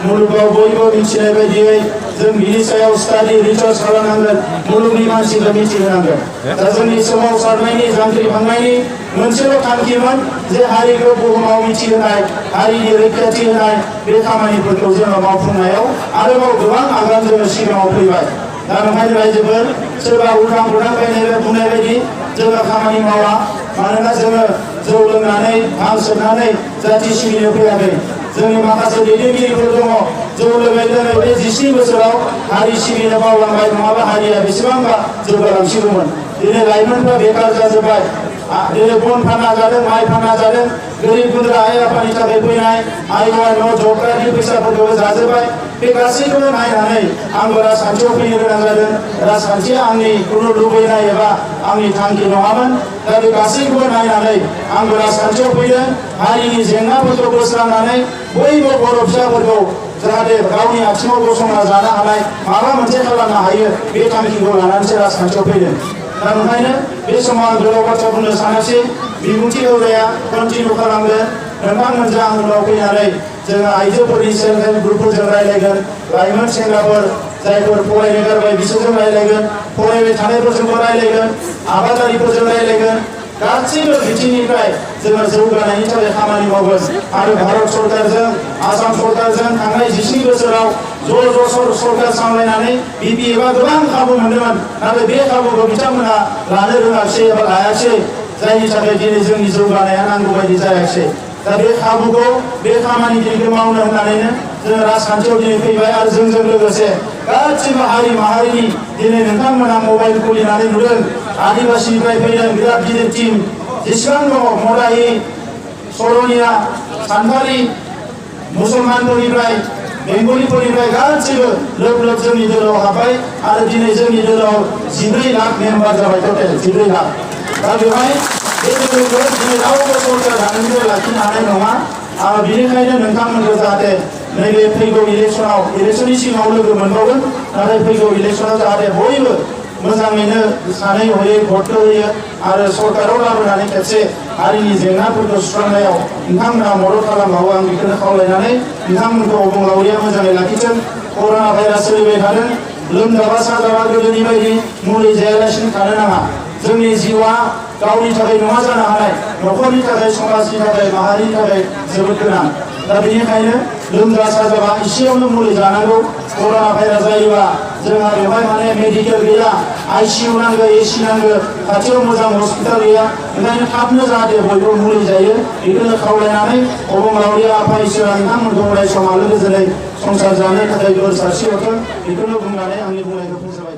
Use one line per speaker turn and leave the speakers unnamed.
मुलुगाव बयबो मिथिनाय बायदियै जों बिनि सायाव स्टाडि रिसार्च खालामनांगोन मुलुगनि मानसिखौ मिथिहोनांगोन दा जोंनि सोमावसारनायनि जांख्रिखांनायनि मोनसेल' थांखिमोन जे हारिखौ बुहुमाव मिथिहोनाय हारिनि रैखाथि होनाय बे खामानिफोरखौ जोङो मावफुंनायाव आरोबाव गोबां आगान जोङो सिगाङाव फैबाय दा ओंखायनो रायजोफोर सोरबा उदां बुंनाय बायदि जोङो खामानि मावा मानोना जोङो जौ लोंनानै भां सोबनानै जाथि सिबिनो फैयाखै जोंनि माखासे दैदेनगिरिफोर दङ जौ लोङै लोङै बे 17 बोसोराव हारि सिबिनो बावलांबाय नङाबा हारिया बेसेबांबा जौगालांसिगौमोन दिनै लाइमोनफ्रा बेकार जाजोब्बाय दिनै बन फानना जादों माइ फानना जादों गोरिब गुन्द्रा आइ आफानि थाखाय फैनाय आइ न' जब कार्डनि फैसाफोरखौबो जाजोब्बाय बे गासैखौबो नायनानै आंबो राजखान्थियाव फैनो गोनां जादों राजखान्थिया आंनि खुनु लुबैनाय एबा आंनि थांखि नङामोन दा बे गासैखौबो नायनानै आंबो राजखान्थियाव फैदों हारिनि जेंनाफोरखौ बोस्रांनानै बयबो बर' फिसाफोरखौ जाहाथे गावनि आथिङाव गसंना जानो हानाय माबा मोनसे खालामनो हायो बे थांखिखौ लानानैसो राजखान्थियाव फैदों दा ओंखायनो बे समाव आं गोलाव बाथ्रा बुंनो सानासै बिबुंथि होग्राया कन्टिनिउ खालामगोन नोंथांमोनजों आं उनाव फैनानै जोङो आइजोफोरनि सेल्फ हेल्प ग्रुपफोरजों रायज्लायगोन लाइमोन सेंग्राफोर जायफोर फरायनो गारबाय बिसोरजों रायज्लायगोन फरायबाय थानायफोरजोंबो रायज्लायगोन आबादारिफोरजों रायज्लायगोन गासैबो बिथिंनिफ्राय जोङो जौगानायनि थाखाय खामानि मावगोन आरो भारत सरकारजों आसाम सरकारजों थांनाय 17 बोसोराव ज' सरकार सामलायनानै बिपिएफआ गोबां खाबु मोनदोंमोन नाथाय बे खाबुखौ बिथांमोना लानो रोङासै एबा लायासै जायनि थाखाय दिनै जोंनि जौगानाया नांगौ बायदि जायासै दा बे खाबुखौ बे खामानि दिनैखौ मावनो होननानैनो जोङो राजखान्थियाव दिनै फैबाय आरो जोंजों लोगोसे गासिबो हारि माहारिनि दिनै नोंथांमोना मबाइल खुलिनानै नुदों आदिबासिनिफ्राय फैदों बिराद गिदिर टीम जेसेबां दङ मदाहि सरनिया सानथालि मुसलमानफोरनिफ्राय बेंगलिफोरनिफ्राय गासैबो लोब लोब जोंनि दोलोआव हाबबाय आरो दिनै जोंनि दोलोआव 14 लाख मेम्बार जाबाय टटेल 14 लाख दा बेवहाय बे दोलोखौ दिनै रावबो सरकार दानायनिफ्राय लाखिनो हानाय नङा आरो बेनिखायनो नोंथांमोनखौ जाहाथे नैबे फैगौ इलेक्सननि सिगाङाव लोगो मोनबावगोन नाथाय फैगौ इलेक्सनाव जाहाथे बयबो मोजाङैनो सानै हयै भटखौ होयो आरो सरकाराव लाबोनानै खेबसे हारिनि जेंनाफोरखौ सुस्रांनायाव नोंथांमोना मदद खालामबावो आं बेखौनो खावलायनानै नोंथांमोनखौ अबंलावरिया मोजाङै लाखिथों कर'ना भाइरास सोलिबाय थादों लोमजाबा साजाबा गोदोनि बायदि मुलि जायालासिनो थानो नाङा जोंनि जिउआ गावनि थाखाय नङा जानो हानाय न'खरनि थाखाय समाजनि थाखाय माहारिनि थाखाय जोबोद गोनां दा बेनिखायनो लोमजा साजाबा एसेयावनो मुलि जानांगौ कर'ना भाइरास जायोबा जोंहा बेवहाय माने मेडिकेल गैया आइसिइउ नांगौ एसि नांगौ खाथियाव मोजां हस्पिटाल गैया ओंखायनो थाबनो जाहाथे बयबो मुलि जायो बेखौनो खावलायनानै अबंलावरिया आफा इसोरा नोंथांमोनखौ अराय सम आलो गोजोनै संसार जानो थाखाय बोर सारस्रि हरथों बेखौनो बुंनानै आंनि बुंनायखौ फोजोबबाय।